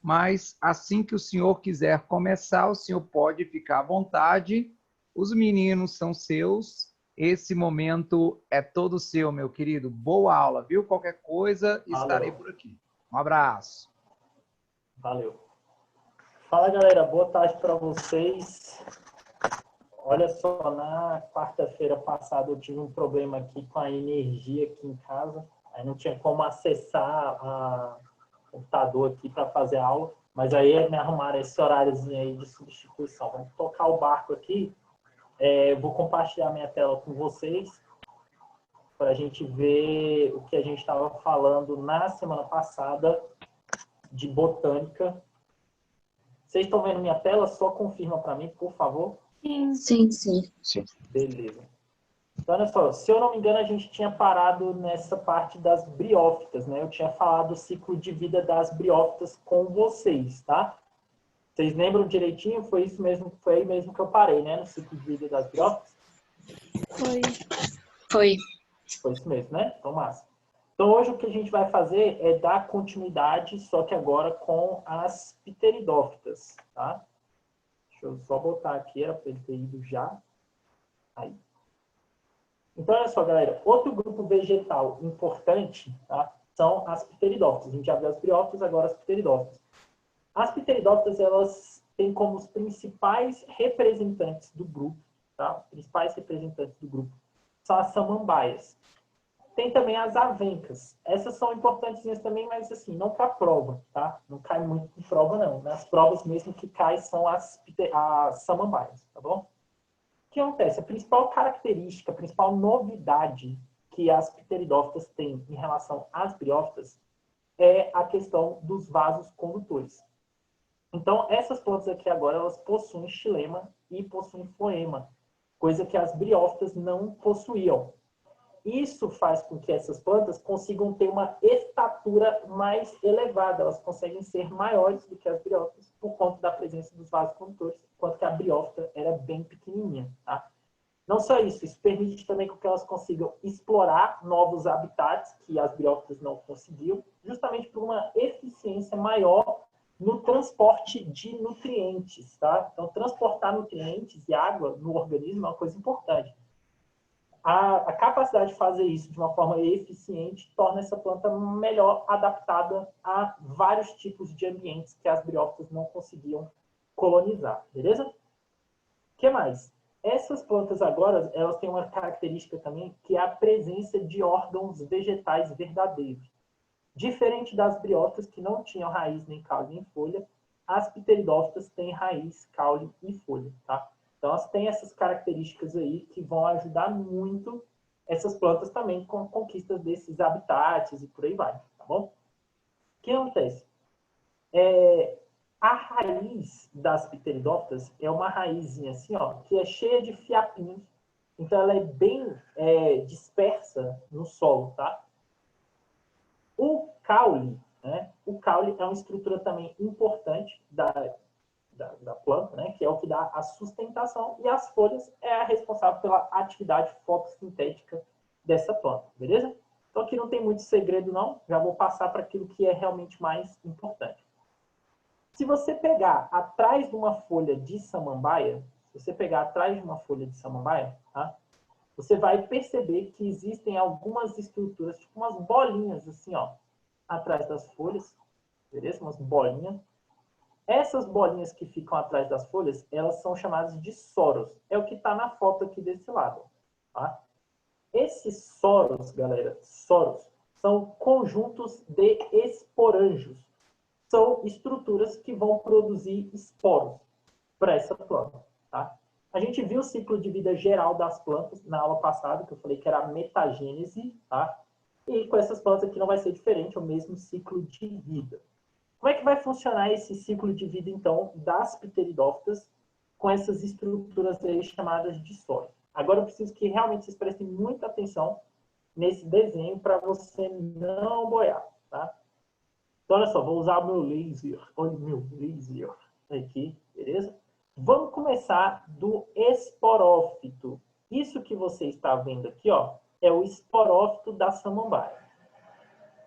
mas assim que o senhor quiser começar, o senhor pode ficar à vontade. Os meninos são seus. Esse momento é todo seu, meu querido. Boa aula, viu? Qualquer coisa, estarei Valeu. por aqui. Um abraço. Valeu. Fala, galera. Boa tarde para vocês. Olha só, na quarta-feira passada eu tive um problema aqui com a energia aqui em casa. Aí não tinha como acessar o computador aqui para fazer a aula. Mas aí me arrumaram esse horáriozinho aí de substituição. Vamos tocar o barco aqui. Eu vou compartilhar minha tela com vocês para a gente ver o que a gente estava falando na semana passada de botânica. Vocês estão vendo minha tela? Só confirma para mim, por favor. Sim, sim. Beleza. Então, olha só, se eu não me engano, a gente tinha parado nessa parte das briófitas, né? Eu tinha falado do ciclo de vida das briófitas com vocês, tá? Vocês lembram direitinho? Foi isso mesmo, foi aí mesmo que eu parei, né? No ciclo de vida das briófitas? Foi. Foi isso mesmo, né? Então, massa. Então, hoje o que a gente vai fazer é dar continuidade, só que agora com as pteridófitas, tá? Deixa eu só botar aqui, era para ele ter ido já. Aí. Então, olha só, galera. Outro grupo vegetal importante, tá, são as pteridófitas. A gente já viu as briófitas, agora as pteridófitas. As pteridófitas, elas têm como os principais representantes do grupo, tá? Os principais representantes do grupo são as samambaias. Tem também as avencas. Essas são importantes também, mas assim, não para prova, tá? Não cai muito em prova, não. Nas provas mesmo que cai são as samambaias, tá bom? O que acontece? A principal característica, a principal novidade que as pteridófitas têm em relação às briófitas é a questão dos vasos condutores. Então, essas plantas aqui agora, elas possuem xilema e possuem floema, coisa que as briófitas não possuíam. Isso faz com que essas plantas consigam ter uma estatura mais elevada, elas conseguem ser maiores do que as briófitas por conta da presença dos vasos condutores, enquanto que a briófita era bem pequenininha, tá? Não só isso, isso permite também que elas consigam explorar novos habitats que as briófitas não conseguiam, justamente por uma eficiência maior no transporte de nutrientes, tá? Então, transportar nutrientes e água no organismo é uma coisa importante. A capacidade de fazer isso de uma forma eficiente torna essa planta melhor adaptada a vários tipos de ambientes que as briófitas não conseguiam colonizar, beleza? O que mais? Essas plantas agora, elas têm uma característica também, que é a presença de órgãos vegetais verdadeiros. Diferente das briófitas, que não tinham raiz, nem caule, nem folha, as pteridófitas têm raiz, caule e folha, tá? Então, elas têm essas características aí que vão ajudar muito essas plantas também com a conquista desses habitats e por aí vai, tá bom? O que acontece? A raiz das pteridófitas é uma raizinha assim, ó, que é cheia de fiapinhos, então ela é bem dispersa no solo, tá? O caule, né? O caule é uma estrutura também importante da planta, né, que é o que dá a sustentação, e as folhas é a responsável pela atividade fotossintética dessa planta, beleza? Então aqui não tem muito segredo não, já vou passar para aquilo que é realmente mais importante. Se você pegar atrás de uma folha de samambaia, tá? Você vai perceber que existem algumas estruturas, tipo umas bolinhas assim, ó, atrás das folhas, beleza? Umas bolinhas. Essas bolinhas que ficam atrás das folhas, elas são chamadas de soros. É o que está na foto aqui desse lado. Tá? Esses soros, galera, soros, são conjuntos de esporângios. São estruturas que vão produzir esporos para essa planta. Tá? A gente viu o ciclo de vida geral das plantas na aula passada, que eu falei que era a metagênese. Tá? E com essas plantas aqui não vai ser diferente, é o mesmo ciclo de vida. Como é que vai funcionar esse ciclo de vida, então, das pteridófitas com essas estruturas aí chamadas de soros? Agora eu preciso que realmente vocês prestem muita atenção nesse desenho para você não boiar, tá? Então, olha só, vou usar o meu laser. Olha o meu laser aqui, beleza? Vamos começar do esporófito. Isso que você está vendo aqui, ó, é o esporófito da samambaia.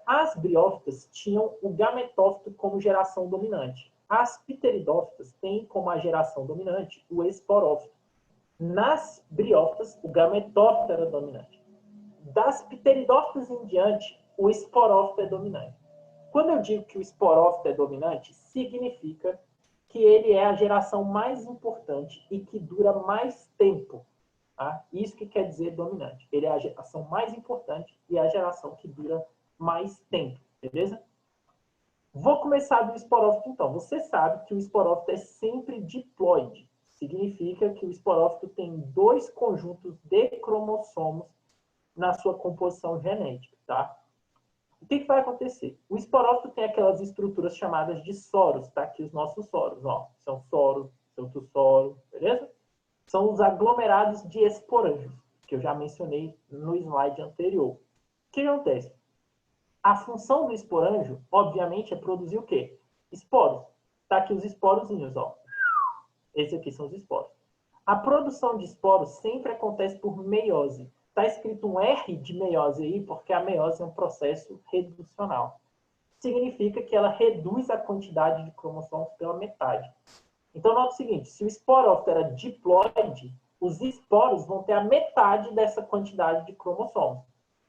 As briófitas tinham o gametófito como geração dominante. As pteridófitas têm como a geração dominante o esporófito. Nas briófitas, o gametófito era dominante. Das pteridófitas em diante, o esporófito é dominante. Quando eu digo que o esporófito é dominante, significa que ele é a geração mais importante e que dura mais tempo. Tá? Isso que quer dizer dominante. Ele é a geração mais importante e é a geração que dura mais tempo. Beleza? Vou começar do esporófito, então. Você sabe que o esporófito é sempre diploide. Significa que o esporófito tem 2 conjuntos de cromossomos na sua composição genética, tá? O que vai acontecer? O esporófito tem aquelas estruturas chamadas de soros, tá? Aqui os nossos soros, ó. São soro, citosoro, beleza? São os aglomerados de esporângios, que eu já mencionei no slide anterior. O que acontece? A função do esporângio, obviamente, é produzir o quê? Esporos. Tá aqui os esporozinhos, ó. Esses aqui são os esporos. A produção de esporos sempre acontece por meiose. Está escrito um R de meiose aí, porque a meiose é um processo reducional. Significa que ela reduz a quantidade de cromossomos pela metade. Então, nota o seguinte, se o esporófito era diploide, os esporos vão ter a metade dessa quantidade de cromossomos.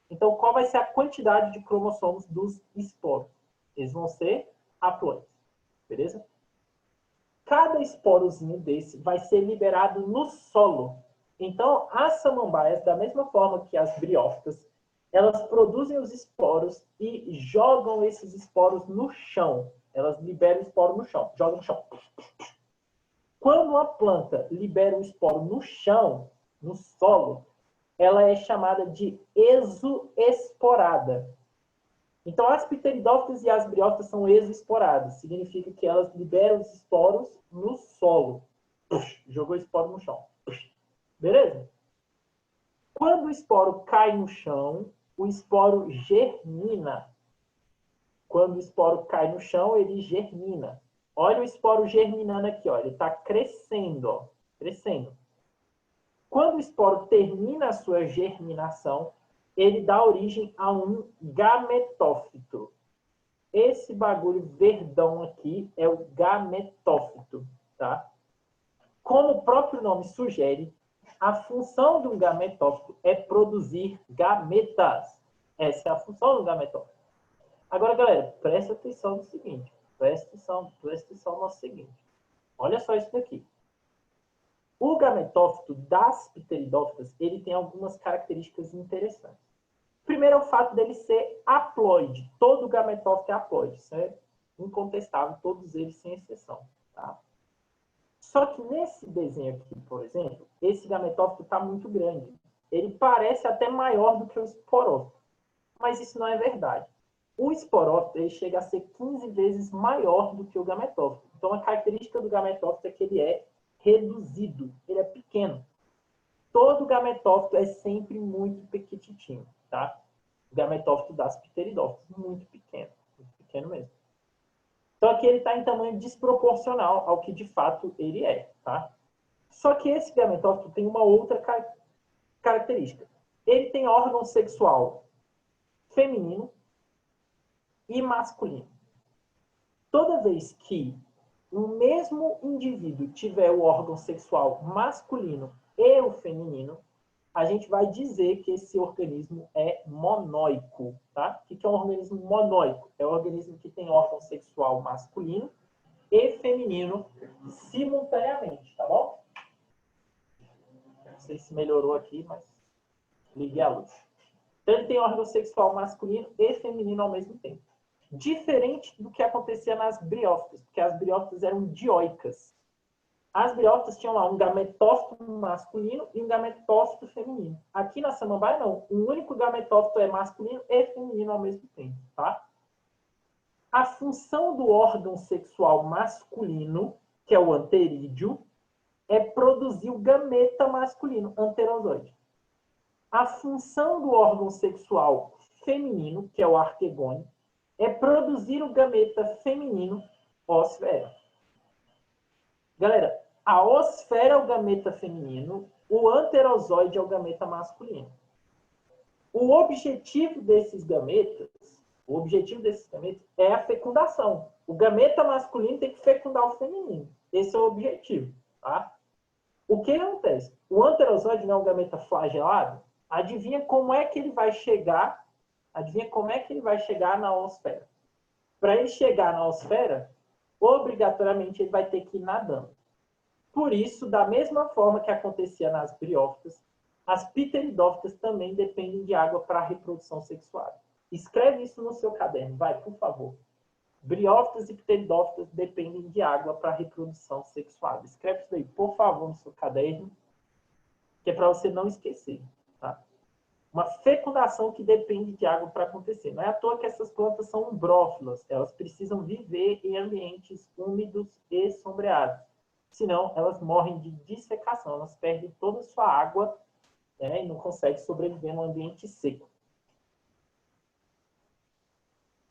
Então, qual vai ser a quantidade de cromossomos dos esporos? Eles vão ser haploides. Beleza? Cada esporozinho desse vai ser liberado no solo. Então, as samambaias, da mesma forma que as briófitas, elas produzem os esporos e jogam esses esporos no chão. Elas liberam o esporo no chão, jogam no chão. Quando uma planta libera um esporo no chão, no solo, ela é chamada de exoesporada. Então, as pteridófitas e as briófitas são exoesporadas. Significa que elas liberam os esporos no solo. Jogou o esporo no chão. Beleza? Quando o esporo cai no chão, o esporo germina. Quando o esporo cai no chão, ele germina. Olha o esporo germinando aqui, ó. Ele está crescendo, ó. Crescendo. Quando o esporo termina a sua germinação, ele dá origem a um gametófito. Esse bagulho verdão aqui é o gametófito, tá? Como o próprio nome sugere, a função do gametófito é produzir gametas. Essa é a função do gametófito. Agora, galera, presta atenção no seguinte. Presta atenção no seguinte. Olha só isso daqui. O gametófito das pteridófitas, ele tem algumas características interessantes. Primeiro é o fato dele ser haploide. Todo gametófito é haploide. Isso é incontestável, todos eles sem exceção. Tá? Só que nesse desenho aqui, por exemplo, esse gametófito está muito grande. Ele parece até maior do que o esporófito. Mas isso não é verdade. O esporófito ele chega a ser 15 vezes maior do que o gametófito. Então, a característica do gametófito é que ele é reduzido. Ele é pequeno. Todo gametófito é sempre muito pequititinho, tá? O gametófito das pteridófitas, muito pequeno mesmo. Então, aqui ele está em tamanho desproporcional ao que, de fato, ele é, tá? Só que esse gametófito tem uma outra característica. Ele tem órgão sexual feminino e masculino. Toda vez que o mesmo indivíduo tiver o órgão sexual masculino e o feminino, a gente vai dizer que esse organismo é monóico, tá? O que é um organismo monóico? É um organismo que tem órgão sexual masculino e feminino simultaneamente, tá bom? Não sei se melhorou aqui, mas liguei a luz. Então, ele tem órgão sexual masculino e feminino ao mesmo tempo. Diferente do que acontecia nas briófitas, porque as briófitas eram dioicas. As briófitas tinham lá um gametófito masculino e um gametófito feminino. Aqui na samambaia, não. O único gametófito é masculino e feminino ao mesmo tempo, tá? A função do órgão sexual masculino, que é o anterídeo, é produzir o gameta masculino, anterozoide. A função do órgão sexual feminino, que é o arquegônio, é produzir o gameta feminino, osfera. Galera, a osfera é o gameta feminino, o anterozoide é o gameta masculino. O objetivo desses gametas O objetivo desses gametas é a fecundação. O gameta masculino tem que fecundar o feminino. Esse é o objetivo, tá? O que acontece? O anterozoide não é um gameta flagelado? Adivinha como é que ele vai chegar? Adivinha como é que ele vai chegar na oosfera? Para ele chegar na oosfera, obrigatoriamente ele vai ter que ir nadando. Por isso, da mesma forma que acontecia nas briófitas, as pteridófitas também dependem de água para a reprodução sexual. Escreve isso no seu caderno, vai, por favor. Briófitas e pteridófitas dependem de água para a reprodução sexual. Escreve isso daí, por favor, no seu caderno, que é para você não esquecer. Tá? Uma fecundação que depende de água para acontecer. Não é à toa que essas plantas são umbrófilas. Elas precisam viver em ambientes úmidos e sombreados. Senão, elas morrem de dissecação. Elas perdem toda a sua água, né, e não conseguem sobreviver num ambiente seco.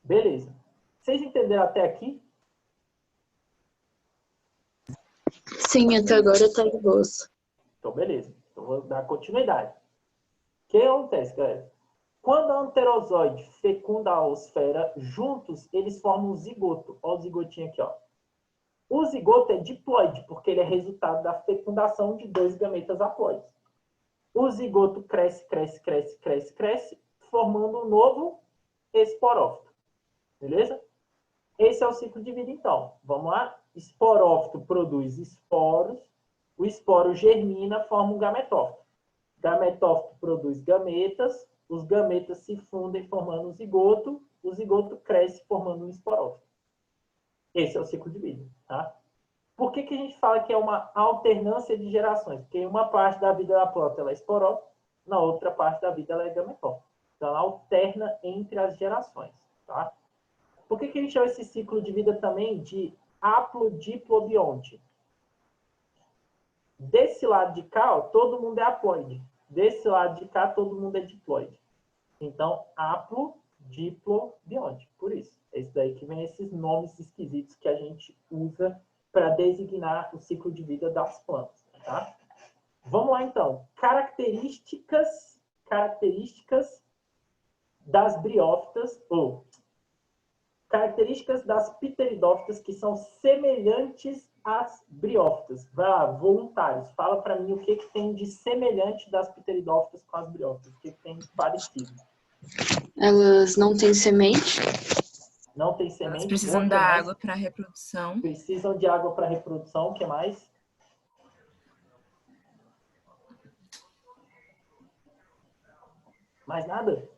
Beleza. Vocês entenderam até aqui? Sim, até agora tá de boa. Então, beleza. Então, vou dar continuidade. O que acontece, galera? Quando a anterozoide fecunda a oosfera, juntos eles formam um zigoto. Olha o zigotinho aqui, ó. O zigoto é diploide, porque ele é resultado da fecundação de 2 gametas haploides. O zigoto cresce, cresce, cresce, cresce, cresce, formando um novo esporófito. Beleza? Esse é o ciclo de vida, então. Vamos lá? Esporófito produz esporos. O esporo germina, forma um gametófito. Gametófito produz gametas. Os gametas se fundem formando um zigoto. O zigoto cresce formando um esporófito. Esse é o ciclo de vida, tá? Por que a gente fala que é uma alternância de gerações? Porque em uma parte da vida da planta ela é esporófito, na outra parte da vida ela é gametófito. Então ela alterna entre as gerações, tá? Por que a gente chama esse ciclo de vida também de haplodiplobionte? Desse lado de cá, ó, todo mundo é haploide. Desse lado de cá, todo mundo é diploide. Então, haplodiplobionte. Por isso. É isso daí que vem esses nomes esquisitos que a gente usa para designar o ciclo de vida das plantas. Tá? Vamos lá, então. Características das briófitas, ou características das pteridófitas que são semelhantes às briófitas. Vai lá, voluntários, fala para mim o que tem de semelhante das pteridófitas com as briófitas, o que tem de parecido. Elas não têm semente. Não tem semente. Elas precisam da água para a reprodução. Precisam de água para reprodução, o que mais? Mais nada?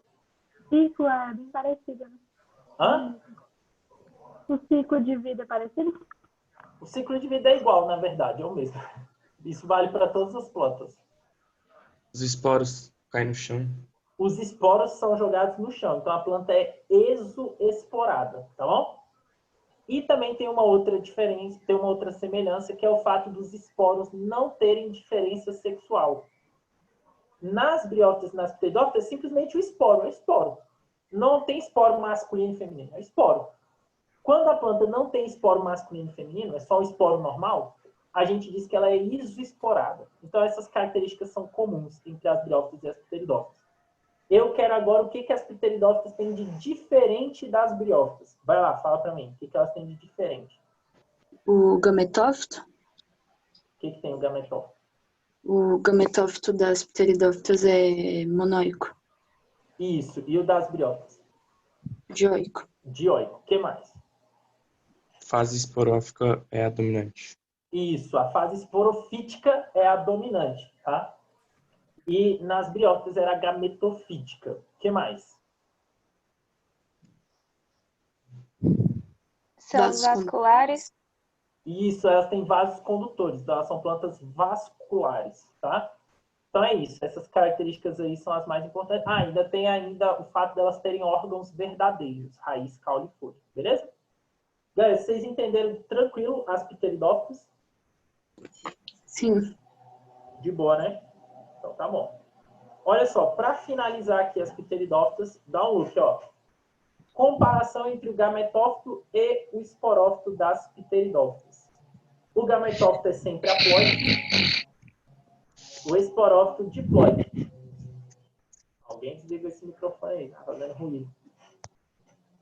Ciclo é bem parecido, né? Hã? O ciclo de vida é parecido? O ciclo de vida é igual, na verdade, é o mesmo. Isso vale para todas as plantas. Os esporos caem no chão. Os esporos são jogados no chão, então a planta é exoesporada, tá bom? E também tem uma outra diferença, tem uma outra semelhança, que é o fato dos esporos não terem diferença sexual. Nas briófitas e nas pteridófitas, é simplesmente o esporo, é esporo. Não tem esporo masculino e feminino, é esporo. Quando a planta não tem esporo masculino e feminino, é só o esporo normal, a gente diz que ela é isoesporada. Então essas características são comuns entre as briófitas e as pteridófitas. Eu quero agora o que as pteridófitas têm de diferente das briófitas. Vai lá, fala para mim. O que elas têm de diferente? O gametófito. O que tem o gametófito? O gametófito das pteridófitas é monóico. Isso. E o das briófitas? Dioico. Dioico. O que mais? Fase esporófica é a dominante. Isso. A fase esporofítica é a dominante, tá? E nas briófitas era a gametofítica. O que mais? São vasculares. Isso, elas têm vasos condutores. Então, elas são plantas vasculares, tá? Então é isso. Essas características aí são as mais importantes. Ah, ainda tem o fato de elas terem órgãos verdadeiros. Raiz, caule e folha. Beleza? Galera, vocês entenderam tranquilo as pteridófitas? Sim. De boa, né? Então tá bom. Olha só, para finalizar aqui as pteridófitas, dá um look, ó. Comparação entre o gametófito e o esporófito das pteridófitas. O gametófito é sempre haploide. O esporófito diploide. Alguém desliga esse microfone aí, tá fazendo ruído.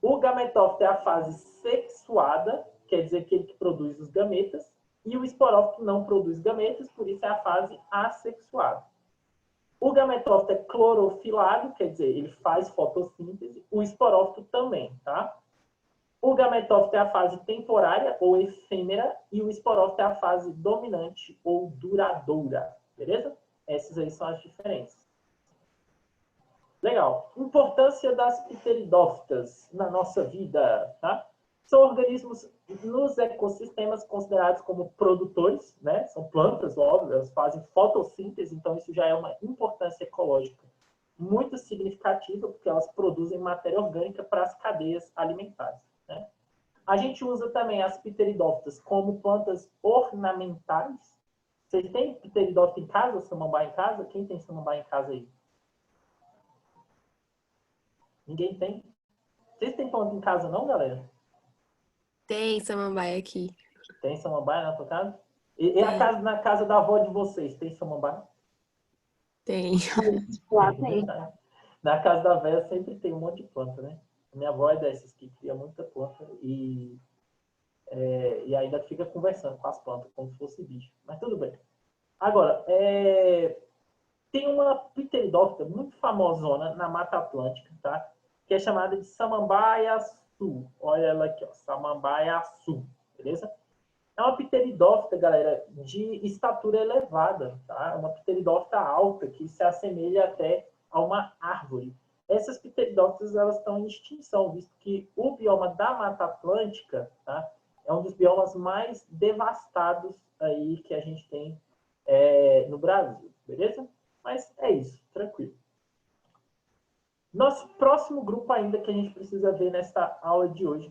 O gametófito é a fase sexuada, quer dizer aquele que produz os gametas, e o esporófito não produz gametas, por isso é a fase assexuada. O gametófito é clorofilado, quer dizer, ele faz fotossíntese, o esporófito também, tá? O gametófito é a fase temporária ou efêmera e o esporófito é a fase dominante ou duradoura, beleza? Essas aí são as diferenças. Legal. Importância das pteridófitas na nossa vida, tá? São organismos nos ecossistemas considerados como produtores, né? São plantas, óbvio, elas fazem fotossíntese, então isso já é uma importância ecológica muito significativa, porque elas produzem matéria orgânica para as cadeias alimentares, né? A gente usa também as pteridófitas como plantas ornamentais. Vocês têm pteridófita em casa, samambaia em casa? Quem tem samambaia em casa aí? Ninguém tem? Vocês têm planta em casa não, galera? Tem samambaia aqui. Tem samambaia na tua casa? E a casa, na casa da avó de vocês, tem samambaia? Tem. Lá tem. Na casa da velha sempre tem um monte de planta, né? Minha avó é dessas que cria muita planta e ainda fica conversando com as plantas, como se fosse bicho. Mas tudo bem. Agora, tem uma pteridófita muito famosona na Mata Atlântica, tá? Que é chamada de samambaia-açu. Olha ela aqui, ó, samambaia-açu, beleza? É uma pteridófita, galera, de estatura elevada, tá? É uma pteridófita alta, que se assemelha até a uma árvore. Essas pteridófitas, elas estão em extinção, visto que o bioma da Mata Atlântica, tá? É um dos biomas mais devastados aí que a gente tem no Brasil, beleza? Mas é isso, tranquilo. Nosso próximo grupo ainda que a gente precisa ver nesta aula de hoje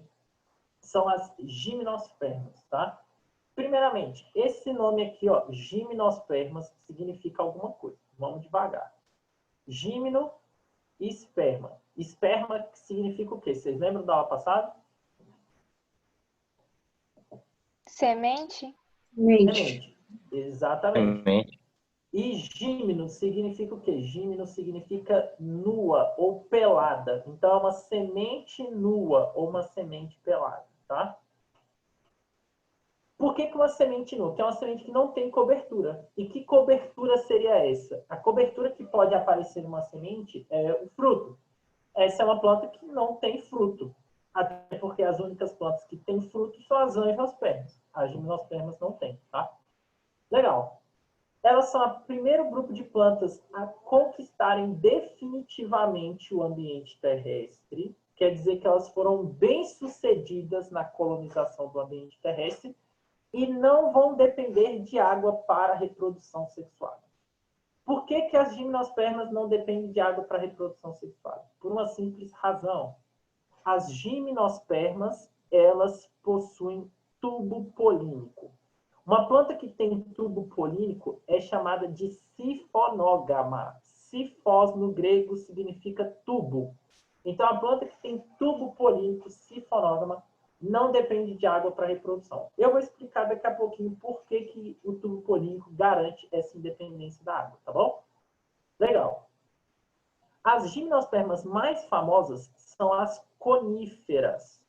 são as gimnospermas, tá? Primeiramente, esse nome aqui, ó, gimnospermas, significa alguma coisa. Vamos devagar. Gimno e esperma. Esperma significa o quê? Vocês lembram da aula passada? Semente? Semente. Exatamente. Semente. E gímeno significa o quê? Gímeno significa nua ou pelada. Então, é uma semente nua ou uma semente pelada, tá? Por que uma semente nua? Porque é uma semente que não tem cobertura. E que cobertura seria essa? A cobertura que pode aparecer numa semente é o fruto. Essa é uma planta que não tem fruto. Até porque as únicas plantas que têm fruto são as angiospermas. As gimnospermas não têm, tá? Legal. Elas são o primeiro grupo de plantas a conquistarem definitivamente o ambiente terrestre. Quer dizer que elas foram bem-sucedidas na colonização do ambiente terrestre e não vão depender de água para a reprodução sexual. Por que as gimnospermas não dependem de água para a reprodução sexual? Por uma simples razão. As gimnospermas, elas possuem tubo polínico. Uma planta que tem tubo polínico é chamada de sifonógama. Sifós, no grego, significa tubo. Então, a planta que tem tubo polínico, sifonógama, não depende de água para reprodução. Eu vou explicar daqui a pouquinho por que o tubo polínico garante essa independência da água, tá bom? Legal. As gimnospermas mais famosas são as coníferas.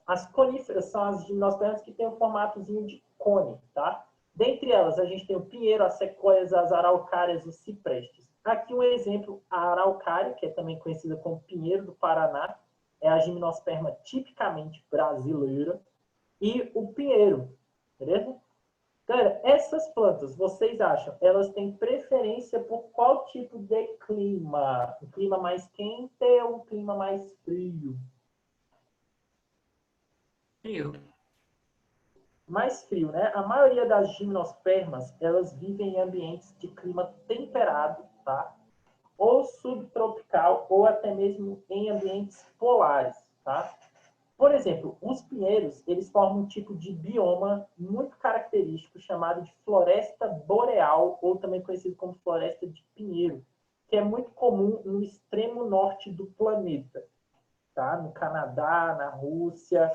As coníferas são as gimnospermas que têm um formatozinho de cone, tá? Dentre elas, a gente tem o pinheiro, as sequoias, as araucárias, os ciprestes. Aqui um exemplo, a araucária, que é também conhecida como pinheiro do Paraná, é a gimnosperma tipicamente brasileira, e o pinheiro, beleza? Galera, essas plantas, vocês acham, elas têm preferência por qual tipo de clima? Um clima mais quente ou um clima mais frio? Frio. Mais frio, né? A maioria das gimnospermas, elas vivem em ambientes de clima temperado, tá? Ou subtropical, ou até mesmo em ambientes polares, tá? Por exemplo, os pinheiros, eles formam um tipo de bioma muito característico chamado de floresta boreal, ou também conhecido como floresta de pinheiro, que é muito comum no extremo norte do planeta, tá? No Canadá, na Rússia,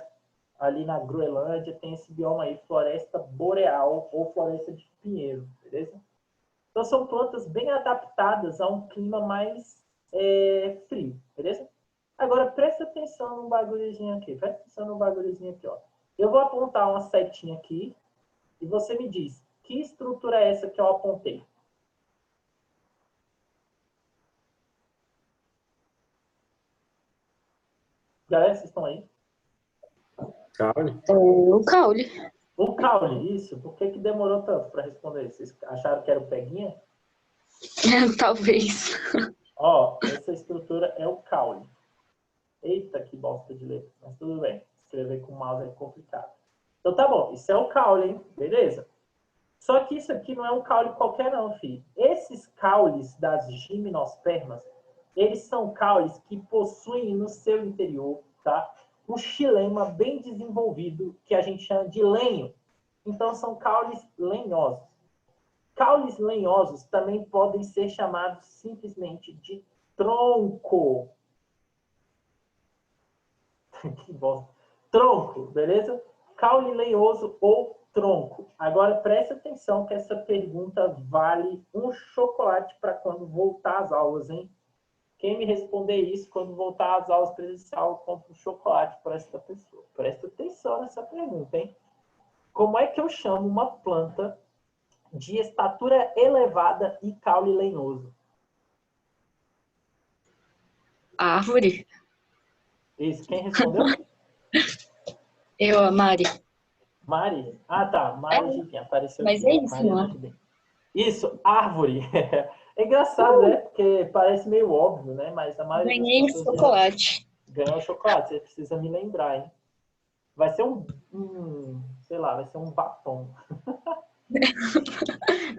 ali na Groenlândia, tem esse bioma aí, floresta boreal ou floresta de pinheiro, beleza? Então, são plantas bem adaptadas a um clima mais frio, beleza? Agora, presta atenção no bagulhozinho aqui. Presta atenção no bagulhozinho aqui, ó. Eu vou apontar uma setinha aqui e você me diz que estrutura é essa que eu apontei. Galera, vocês estão aí? Caule. O caule. O caule, isso. Por que demorou tanto para responder? Vocês acharam que era o peguinha? Talvez. Ó, essa estrutura é o caule. Eita, que bosta de letra. Mas tudo bem. Escrever com mouse é complicado. Então tá bom. Isso é o caule, hein? Beleza? Só que isso aqui não é um caule qualquer não, filho. Esses caules das gimnospermas, eles são caules que possuem no seu interior, tá, um xilema bem desenvolvido, que a gente chama de lenho. Então, são caules lenhosos. Caules lenhosos também podem ser chamados simplesmente de tronco. Que bosta. Tronco, beleza? Caule lenhoso ou tronco. Agora, preste atenção que essa pergunta vale um chocolate para quando voltar às aulas, hein? Quem me responder isso quando voltar às aulas presencial, eu compro um chocolate para essa pessoa. Presta atenção nessa pergunta, hein? Como é que eu chamo uma planta de estatura elevada e caule lenhoso? Árvore. Isso, quem respondeu? Eu, a Mari. Mari? Ah, tá. Mari apareceu Mas aqui. é isso, não é? Isso, árvore. É engraçado, né? Porque parece meio óbvio, né? Mas a maioria Ganhei das um pessoas chocolate. ganhou chocolate. Você precisa me lembrar, hein? Vai ser sei lá, vai ser um batom.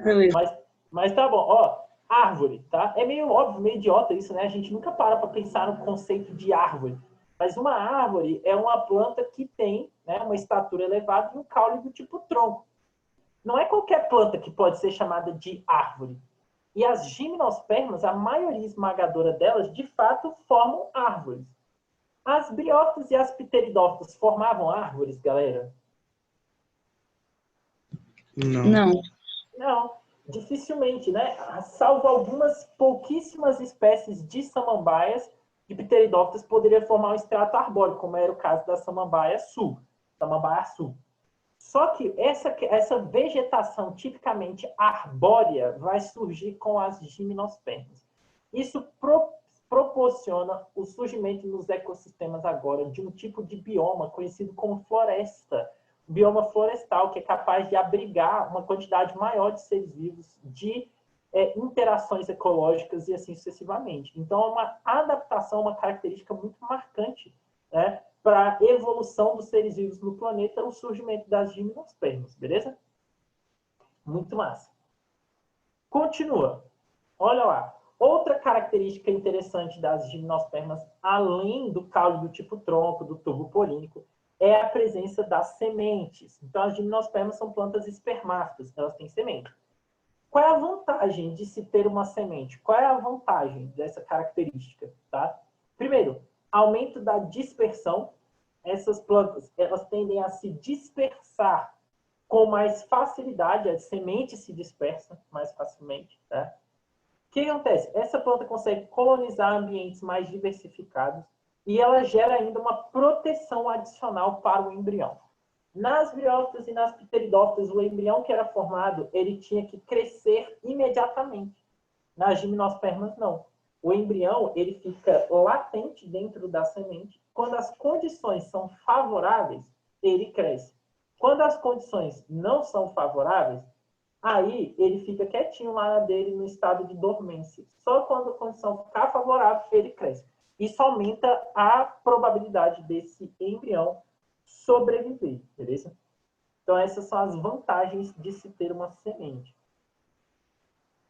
Beleza. Mas tá bom. Ó, árvore, tá? É meio óbvio, meio idiota isso, né? A gente nunca para pensar no conceito de árvore. Mas uma árvore é uma planta que tem, né, uma estatura elevada e um caule do tipo tronco. Não é qualquer planta que pode ser chamada de árvore. E as gimnospermas, a maioria esmagadora delas, de fato, formam árvores. As briófitas e as pteridófitas formavam árvores, galera? Não. Não, dificilmente, né? Salvo algumas pouquíssimas espécies de samambaias, de pteridófitas poderia formar um estrato arbóreo, como era o caso da samambaia sul. Só que essa vegetação tipicamente arbórea vai surgir com as gimnospermas. Isso proporciona o surgimento nos ecossistemas agora de um tipo de bioma conhecido como floresta. Bioma florestal, que é capaz de abrigar uma quantidade maior de seres vivos, de interações ecológicas e assim sucessivamente. Então, é uma adaptação, uma característica muito marcante, né, para a evolução dos seres vivos no planeta, o surgimento das gimnospermas, beleza? Muito massa. Continua. Olha lá. Outra característica interessante das gimnospermas, além do caule do tipo tronco, do tubo polínico, é a presença das sementes. Então, as gimnospermas são plantas espermáfitas, elas têm semente. Qual é a vantagem de se ter uma semente? Qual é a vantagem dessa característica? Tá? Primeiro, aumento da dispersão. Essas plantas, elas tendem a se dispersar com mais facilidade, a semente se dispersa mais facilmente. Tá? O que acontece? Essa planta consegue colonizar ambientes mais diversificados e ela gera ainda uma proteção adicional para o embrião. Nas briófitas e nas pteridófitas, o embrião que era formado, ele tinha que crescer imediatamente. Nas gimnospermas, não. O embrião, ele fica latente dentro da semente. Quando as condições são favoráveis, ele cresce. Quando as condições não são favoráveis, aí ele fica quietinho lá dele no estado de dormência. Só quando a condição ficar favorável, ele cresce. Isso aumenta a probabilidade desse embrião sobreviver, beleza? Então, essas são as vantagens de se ter uma semente.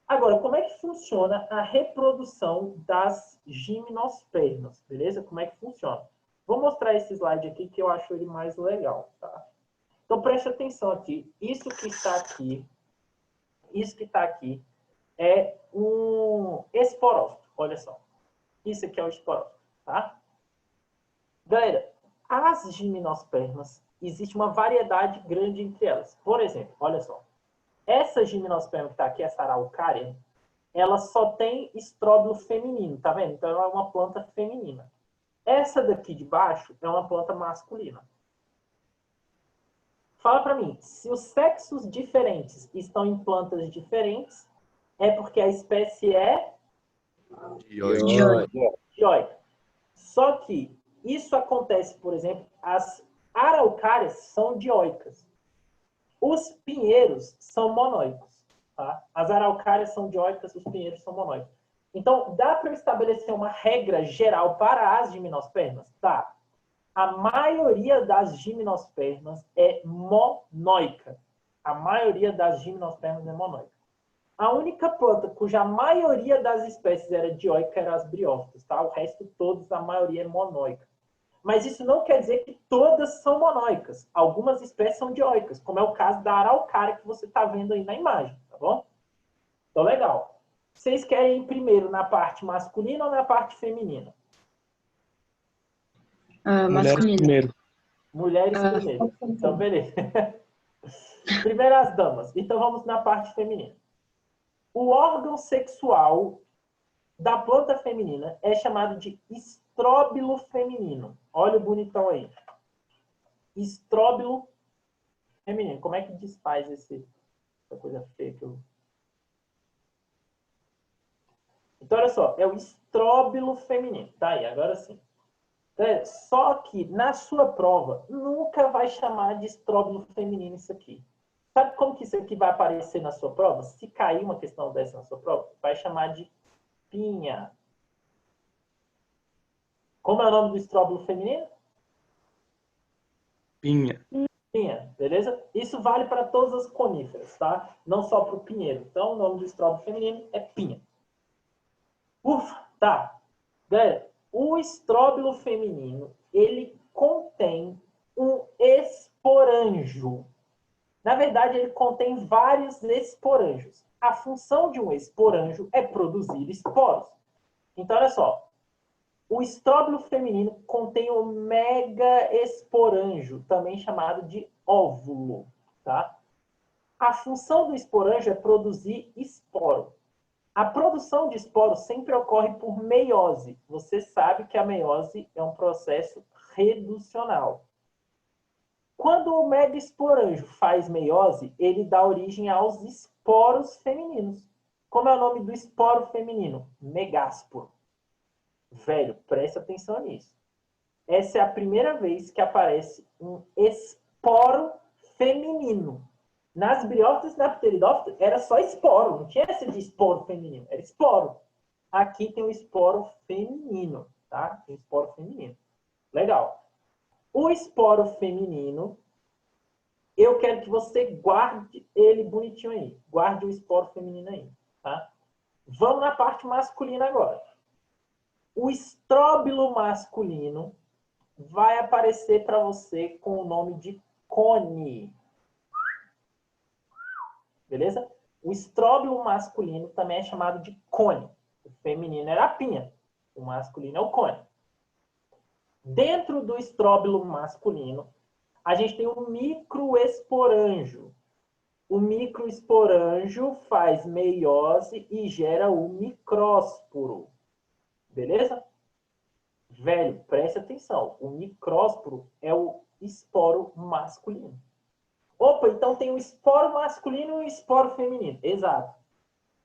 Agora, como é que funciona a reprodução das gimnospermas, beleza? Como é que funciona? Vou mostrar esse slide aqui que eu acho ele mais legal, tá? Então, preste atenção aqui. Isso que está aqui é um esporófito, olha só. Isso aqui é o esporófito, tá? Galera, as gimnospermas, existe uma variedade grande entre elas. Por exemplo, olha só. Essa gimnosperma que está aqui, essa araucária, ela só tem estróbilo feminino, tá vendo? Então, ela é uma planta feminina. Essa daqui de baixo é uma planta masculina. Fala para mim, se os sexos diferentes estão em plantas diferentes, é porque a espécie é dioica. Só que isso acontece, por exemplo, as araucárias são dioicas. Os pinheiros são monóicos. Tá? As araucárias são dioicas, os pinheiros são monóicos. Então, dá para eu estabelecer uma regra geral para as gimnospermas? Tá. A maioria das gimnospermas é monóica. A maioria das gimnospermas é monóica. A única planta cuja maioria das espécies era dioica eram as briófitas, tá? O resto todos, a maioria é monóica. Mas isso não quer dizer que todas são monóicas. Algumas espécies são dioicas, como é o caso da araucária que você está vendo aí na imagem, tá bom? Então, legal. Vocês querem ir primeiro na parte masculina ou na parte feminina? Mulheres primeiro. Mulheres primeiro. Então, beleza. Primeiro as damas. Então, vamos na parte feminina. O órgão sexual da planta feminina é chamado de estróbilo feminino. Olha o bonitão aí. Estróbilo feminino. Como é que desfaz essa coisa feia que eu... Então, olha só. É o estróbilo feminino. Tá aí, agora sim. Só que na sua prova nunca vai chamar de estróbilo feminino isso aqui. Sabe como que isso aqui vai aparecer na sua prova? Se cair uma questão dessa na sua prova, vai chamar de pinha. Como é o nome do estróbilo feminino? Pinha. Pinha, beleza? Isso vale para todas as coníferas, tá? Não só para o pinheiro. Então, o nome do estróbilo feminino é pinha. Ufa, tá. Galera, o estróbilo feminino, ele contém um esporanjo. Na verdade, ele contém vários esporanjos. A função de um esporanjo é produzir esporos. Então, olha só. O estróbilo feminino contém o megaesporanjo, também chamado de óvulo. Tá? A função do esporanjo é produzir esporo. A produção de esporos sempre ocorre por meiose. Você sabe que a meiose é um processo reducional. Quando o megaesporanjo faz meiose, ele dá origem aos esporos femininos. Como é o nome do esporo feminino? Megásporo. Velho, preste atenção nisso. Essa é a primeira vez que aparece um esporo feminino. Nas briófitas e na pteridófita era só esporo, não tinha essa de esporo feminino, era esporo. Aqui tem o esporo feminino, tá? Tem esporo feminino. Legal. O esporo feminino, eu quero que você guarde ele bonitinho aí. Guarde o esporo feminino aí, tá? Vamos na parte masculina agora. O estróbilo masculino vai aparecer para você com o nome de cone. Beleza? O estróbilo masculino também é chamado de cone. O feminino era a pinha. O masculino é o cone. Dentro do estróbilo masculino, a gente tem um microesporanjo. O microesporanjo faz meiose e gera o micrósporo. Beleza? Velho, preste atenção. O micrósporo é o esporo masculino. Opa, então tem o esporo masculino e o esporo feminino. Exato.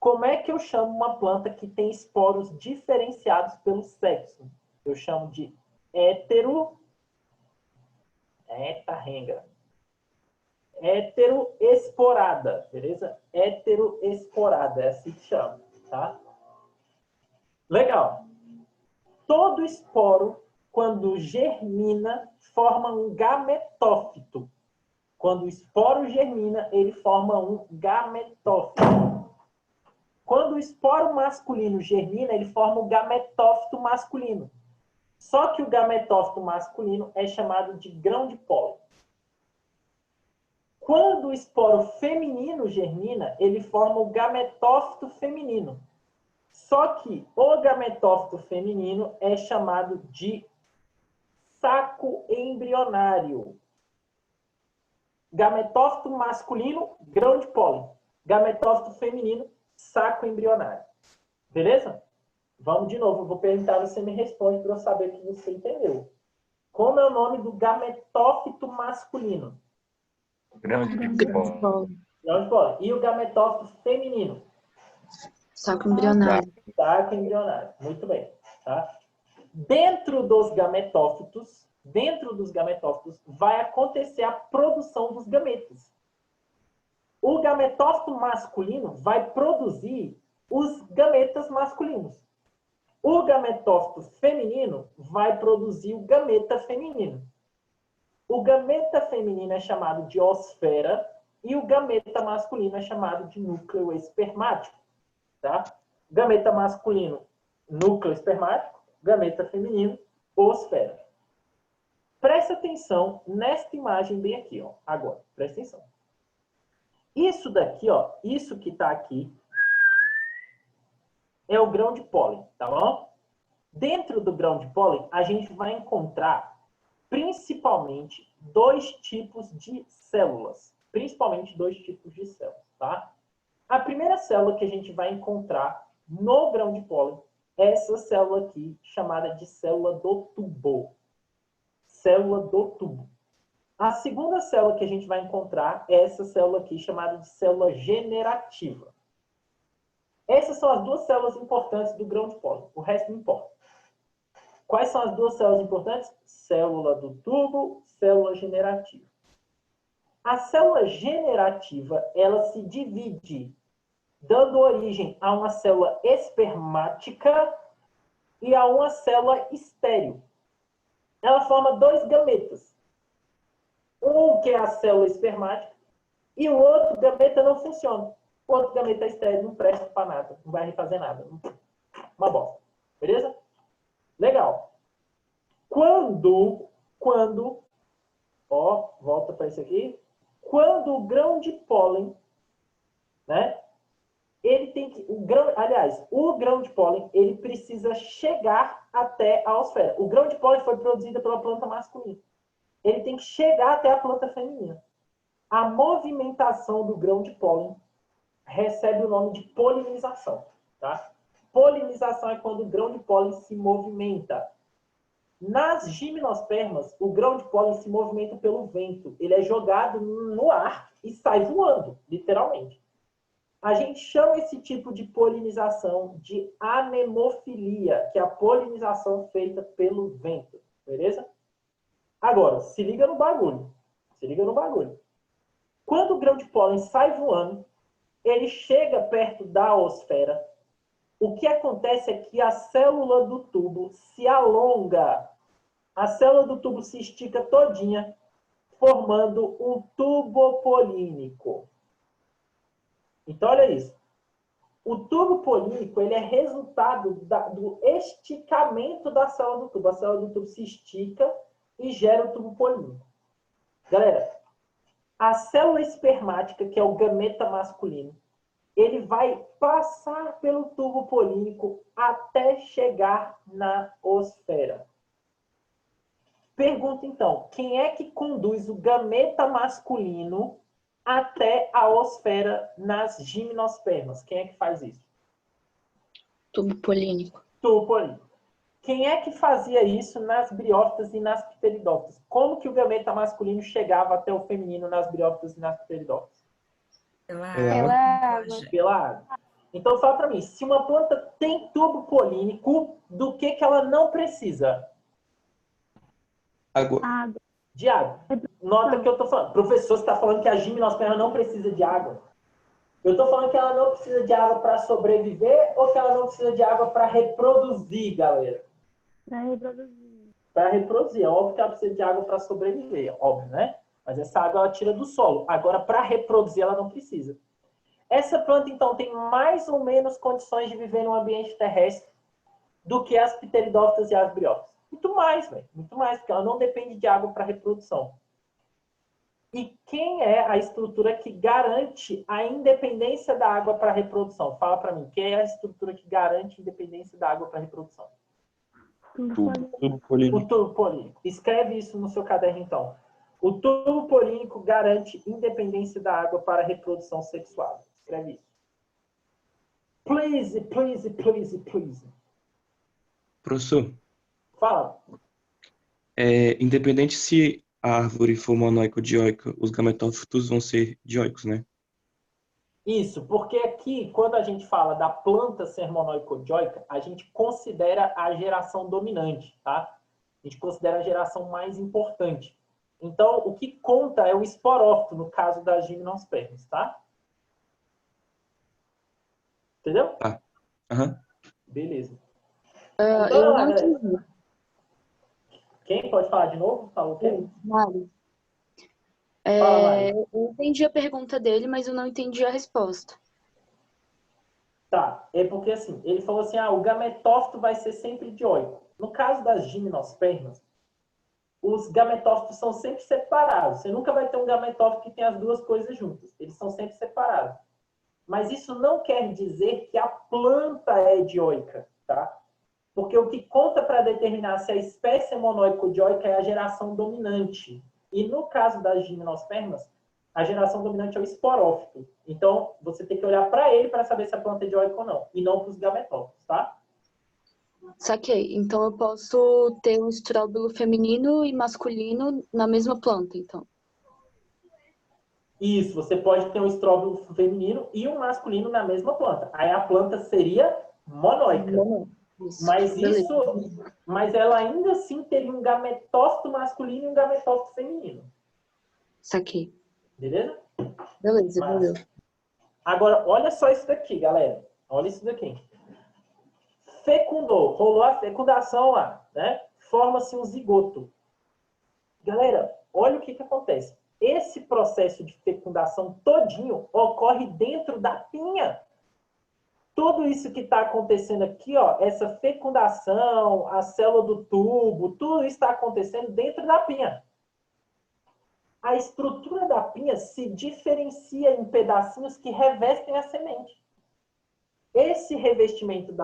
Como é que eu chamo uma planta que tem esporos diferenciados pelo sexo? Eu chamo de heteroesporada, beleza? Heteroesporada, é assim que chama, tá? Legal. Todo esporo, quando germina, forma um gametófito. Quando o esporo germina, ele forma um gametófito. Quando o esporo masculino germina, ele forma um gametófito masculino. Só que o gametófito masculino é chamado de grão de pólen. Quando o esporo feminino germina, ele forma o gametófito feminino. Só que o gametófito feminino é chamado de saco embrionário. Gametófito masculino, grão de pólen. Gametófito feminino, saco embrionário. Beleza? Vamos de novo. Eu vou perguntar, você me responde para eu saber que você entendeu. Como é o nome do gametófito masculino? Grão de pólen. Grão de pólen. E o gametófito feminino? Saco embrionário. Saco embrionário. Muito bem. Tá? Dentro dos gametófitos, vai acontecer a produção dos gametas. O gametófito masculino vai produzir os gametas masculinos. O gametófito feminino vai produzir o gameta feminino. O gameta feminino é chamado de osfera e o gameta masculino é chamado de núcleo espermático. Tá? Gameta masculino, núcleo espermático. Gameta feminino, osfera. Presta atenção nesta imagem bem aqui, ó. Agora, presta atenção. Isso daqui, ó, isso que está aqui, é o grão de pólen, tá bom? Dentro do grão de pólen, a gente vai encontrar principalmente dois tipos de células. Tá? A primeira célula que a gente vai encontrar no grão de pólen é essa célula aqui, chamada de célula do tubo. Célula do tubo. A segunda célula que a gente vai encontrar é essa célula aqui, chamada de célula generativa. Essas são as duas células importantes do grão de pólen. O resto não importa. Quais são as duas células importantes? Célula do tubo, célula generativa. A célula generativa, ela se divide, dando origem a uma célula espermática e a uma célula estéril. Ela forma dois gametas. Um que é a célula espermática e o outro gameta não funciona. O outro gameta estéril não presta para nada, não vai fazer nada. Uma bosta. Beleza? Legal. Quando, ó, volta para isso aqui. Quando o grão de pólen, né? Ele tem que, o grão de pólen, ele precisa chegar até a osfera. O grão de pólen foi produzido pela planta masculina. Ele tem que chegar até a planta feminina. A movimentação do grão de pólen recebe o nome de polinização, tá? Polinização é quando o grão de pólen se movimenta. Nas gimnospermas, o grão de pólen se movimenta pelo vento. Ele é jogado no ar e sai voando, literalmente. A gente chama esse tipo de polinização de anemofilia, que é a polinização feita pelo vento. Beleza? Agora, se liga no bagulho. Quando o grão de pólen sai voando, ele chega perto da osfera. O que acontece é que a célula do tubo se alonga. A célula do tubo se estica todinha, formando um tubo polínico. Então, olha isso. O tubo polínico, ele é resultado do esticamento da célula do tubo. A célula do tubo se estica e gera o tubo polínico. Galera, a célula espermática, que é o gameta masculino, ele vai passar pelo tubo polínico até chegar na osfera. Pergunta, então, quem é que conduz o gameta masculino até a osfera nas gimnospermas? Quem é que faz isso? Tubo polínico. Tubo polínico. Quem é que fazia isso nas briófitas e nas pteridófitas? Como que o gameta masculino chegava até o feminino nas briófitas e nas pteridófitas? Pela água. Pela água. Então, fala para mim, se uma planta tem tubo polínico, do que ela não precisa? Água. De água. Nota que eu estou falando. Professor, você está falando que a gimnosperma não precisa de água? Eu estou falando que ela não precisa de água para sobreviver ou que ela não precisa de água para reproduzir, galera? Para reproduzir. É óbvio que ela precisa de água para sobreviver, óbvio, né? Mas essa água ela tira do solo. Agora, para reproduzir, ela não precisa. Essa planta, então, tem mais ou menos condições de viver no ambiente terrestre do que as pteridófitas e as briófitas. Muito mais, velho. Muito mais, porque ela não depende de água para reprodução. E quem é a estrutura que garante a independência da água para reprodução? Fala para mim, quem é a estrutura que garante a independência da água para reprodução? Tubo polínico. O tubo polínico. Escreve isso no seu caderno, então. O tubo polínico garante independência da água para a reprodução sexual. Escreve isso. Please, please, please, please. Professor, Fala. independente se a árvore for monoica ou dioica, os gametófitos vão ser dioicos, né? Isso, porque aqui, quando a gente fala da planta ser monóica ou dioica, a gente considera a geração dominante, tá? A gente considera a geração mais importante. Então, o que conta é o esporófito, no caso das gimnospermas, tá? Entendeu? Tá. Aham. Beleza. Eu Então, não galera, entendi. quem pode falar de novo? Falou o quê? Mário. Fala, Mari. Eu entendi a pergunta dele, mas eu não entendi a resposta. Tá, é porque assim, ele falou assim, o gametófito vai ser sempre dioico. No caso das gimnospermas, os gametófitos são sempre separados. Você nunca vai ter um gametófito que tem as duas coisas juntas. Eles são sempre separados. Mas isso não quer dizer que a planta é dioica, tá? Porque o que conta para determinar se a espécie é monóica ou dioica é a geração dominante. E no caso das gimnospermas, a geração dominante é o esporófito. Então, você tem que olhar para ele para saber se a planta é dioica ou não. E não para os gametófitos, tá? Saquei. Então eu posso ter um estróbilo feminino e masculino na mesma planta, então. Isso, você pode ter um estróbilo feminino e um masculino na mesma planta. Aí a planta seria monóica. Isso. Mas ela ainda assim teria um gametófito masculino e um gametófito feminino. Saquei. Beleza? Beleza, valeu. Agora, olha só isso daqui, galera. Olha isso daqui. Fecundou, rolou a fecundação lá, né? Forma-se um zigoto. Galera, olha o que acontece. Esse processo de fecundação todinho ocorre dentro da pinha. Tudo isso que está acontecendo aqui, ó, essa fecundação, a célula do tubo, tudo isso está acontecendo dentro da pinha. A estrutura da pinha se diferencia em pedacinhos que revestem a semente. Esse revestimento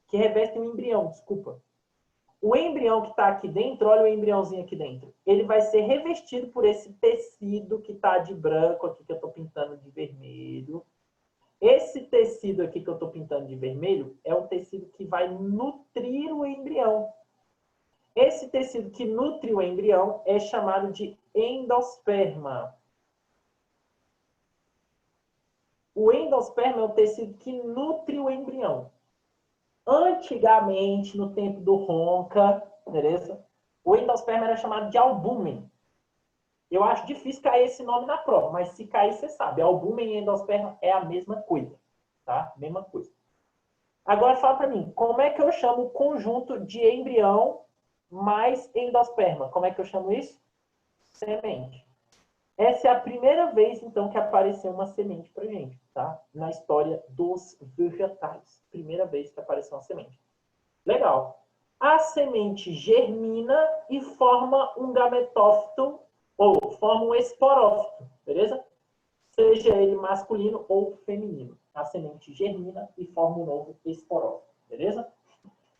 que reveste o embrião, desculpa. O embrião que está aqui dentro, olha o embriãozinho aqui dentro, ele vai ser revestido por esse tecido que está de branco aqui, que eu estou pintando de vermelho. Esse tecido aqui que eu estou pintando de vermelho é um tecido que vai nutrir o embrião. Esse tecido que nutre o embrião é chamado de endosperma. O endosperma é o tecido que nutre o embrião. Antigamente, no tempo do Ronca, beleza? O endosperma era chamado de albúmen. Eu acho difícil cair esse nome na prova, mas se cair, você sabe. Albúmen e endosperma é a mesma coisa, tá? Mesma coisa. Agora, fala para mim, como é que eu chamo o conjunto de embrião mais endosperma? Como é que eu chamo isso? Semente. Essa é a primeira vez, então, que apareceu uma semente pra gente, tá? Na história dos vegetais. Primeira vez que apareceu uma semente. Legal. A semente germina e forma um gametófito, ou forma um esporófito, beleza? Seja ele masculino ou feminino. A semente germina e forma um novo esporófito, beleza?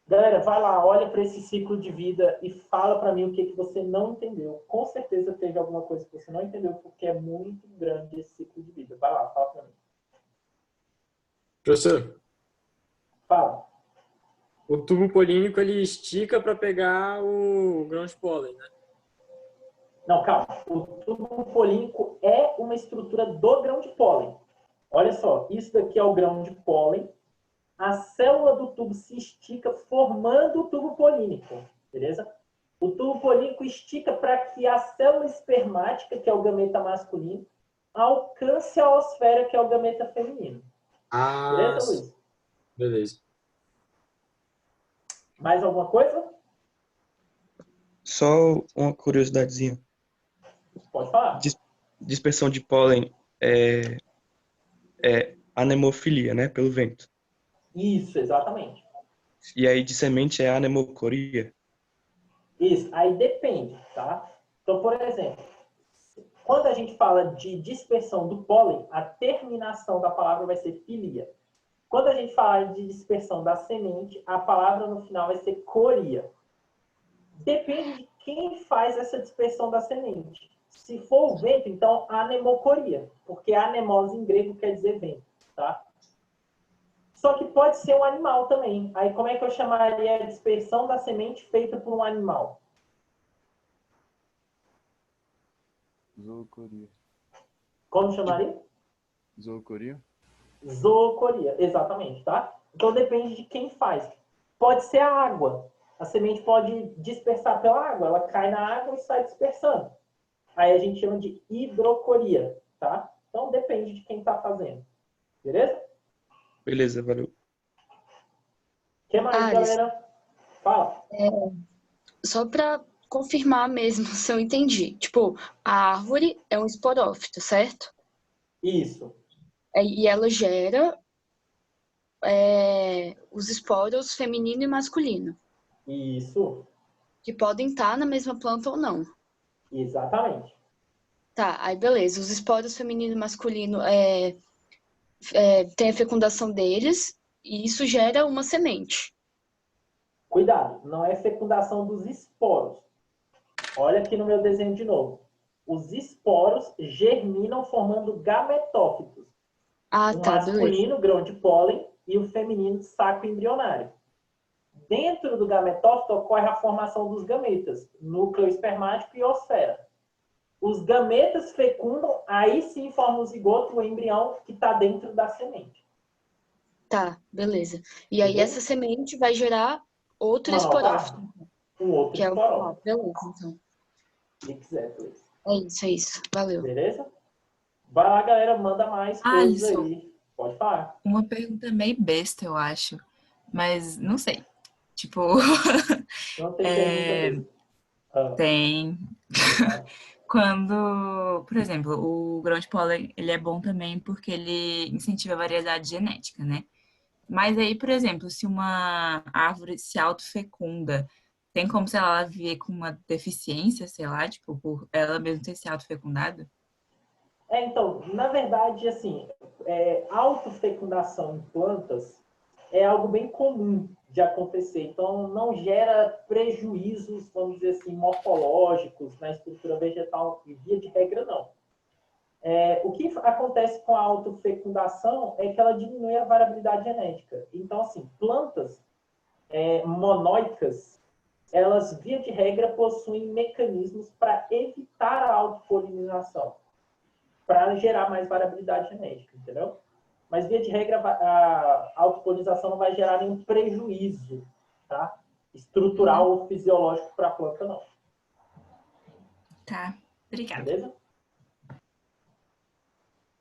Galera, vai lá, olha para esse ciclo de vida e fala para mim o que você não entendeu. Com certeza teve alguma coisa que você não entendeu, porque é muito grande esse ciclo de vida. Vai lá, fala para mim. Professor, Fala. o tubo polínico ele estica para pegar o grão de pólen, né? Não, calma. O tubo polínico é uma estrutura do grão de pólen. Olha só, isso daqui é o grão de pólen. A célula do tubo se estica formando o tubo polínico, beleza? O tubo polínico estica para que a célula espermática, que é o gameta masculino, alcance a osfera, que é o gameta feminino. Beleza, Luiz? Beleza. Mais alguma coisa? Só uma curiosidadezinha. Pode falar. Dispersão de pólen é anemofilia, né? Pelo vento. Isso, exatamente. E aí de semente é anemocoria. Isso, aí depende, tá? Então, por exemplo, quando a gente fala de dispersão do pólen, a terminação da palavra vai ser filia. Quando a gente fala de dispersão da semente, a palavra no final vai ser coria. Depende de quem faz essa dispersão da semente. Se for o vento, então anemocoria, porque anemose em grego quer dizer vento, tá? Só que pode ser um animal também. Aí como é que eu chamaria a dispersão da semente feita por um animal? Zoocoria. Como chamaria? Zoocoria? Zoocoria, exatamente, tá? Então depende de quem faz. Pode ser a água. A semente pode dispersar pela água. Ela cai na água e sai dispersando. Aí a gente chama de hidrocoria, tá? Então depende de quem está fazendo. Beleza? Beleza, valeu. O que mais, galera? Fala. Só para confirmar mesmo se eu entendi. Tipo, a árvore é um esporófito, certo? Isso. E ela gera os esporos feminino e masculino, Isso. que podem estar na mesma planta ou não. Exatamente. Tá, aí beleza. Os esporos feminino e masculino tem a fecundação deles e isso gera uma semente. Cuidado, não é fecundação dos esporos. Olha aqui no meu desenho de novo. Os esporos germinam formando gametófitos. Ah, O tá, beleza. masculino, grão de pólen, e o feminino, saco embrionário. Dentro do gametófito ocorre a formação dos gametas, núcleo espermático e osfera. Os gametas fecundam, aí sim formam o zigoto, o embrião que está dentro da semente. Tá, beleza. E aí Entendeu? essa semente vai gerar outro Uma nova esporófito, árvore. Um outro que é o esporófito. beleza, então. Exactly. É isso. Valeu. Beleza? Vai lá, galera, manda mais coisas Alisson. aí. Pode falar. Uma pergunta meio besta, eu acho. Mas não sei. Tipo, Não tem pergunta mesmo. tem. Quando, por exemplo, o grão de pólen, ele é bom também porque ele incentiva a variedade genética, né? Mas aí, por exemplo, se uma árvore se autofecunda, tem como, sei lá, ela viver com uma deficiência, sei lá, tipo, por ela mesma ter se autofecundado? Então, na verdade, assim, autofecundação em plantas é algo bem comum de acontecer. Então, não gera prejuízos, vamos dizer assim, morfológicos na estrutura vegetal, via de regra, não. O que acontece com a autofecundação é que ela diminui a variabilidade genética. Então, assim, plantas monóicas, elas, via de regra, possuem mecanismos para evitar a autopolinização, para gerar mais variabilidade genética, entendeu? Mas, via de regra, a autopolinização não vai gerar nenhum prejuízo, tá? Estrutural ou fisiológico para a planta, não. Tá, obrigada. Beleza?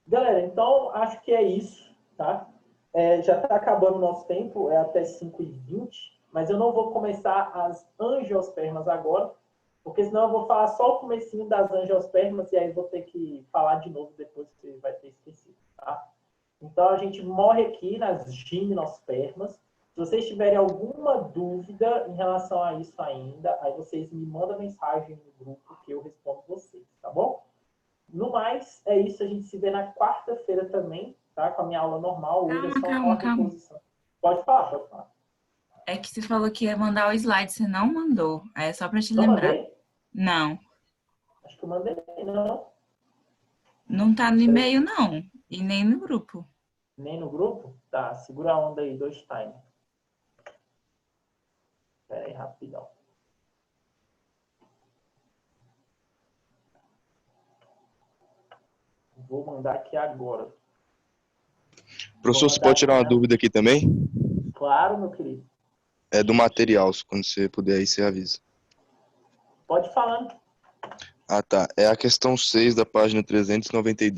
Galera, então, acho que é isso, tá? Já está acabando o nosso tempo, é até 5h20, mas eu não vou começar as angiospermas agora, porque senão eu vou falar só o comecinho das angiospermas e aí vou ter que falar de novo depois que você vai ter esquecido, tá? Então, a gente morre aqui nas gimnospermas. Se vocês tiverem alguma dúvida em relação a isso ainda, aí vocês me mandam mensagem no grupo que eu respondo vocês, tá bom? No mais, é isso. A gente se vê na quarta-feira também, tá? Com a minha aula normal. Hoje é só uma reposição. Pode falar. É que você falou que ia mandar o slide, você não mandou. Aí é só pra te Não lembrar. mandei? Não. Acho que eu mandei, não. Não tá no e-mail, não. E nem no grupo. Nem no grupo? Tá, segura a onda aí, 2 times. Espera aí, rapidão. Vou mandar aqui agora. Professor, você pode tirar uma dúvida aqui também? Claro, meu querido. É do material, quando você puder aí, você avisa. Pode falar. Ah, tá. É a questão 6 da página 392.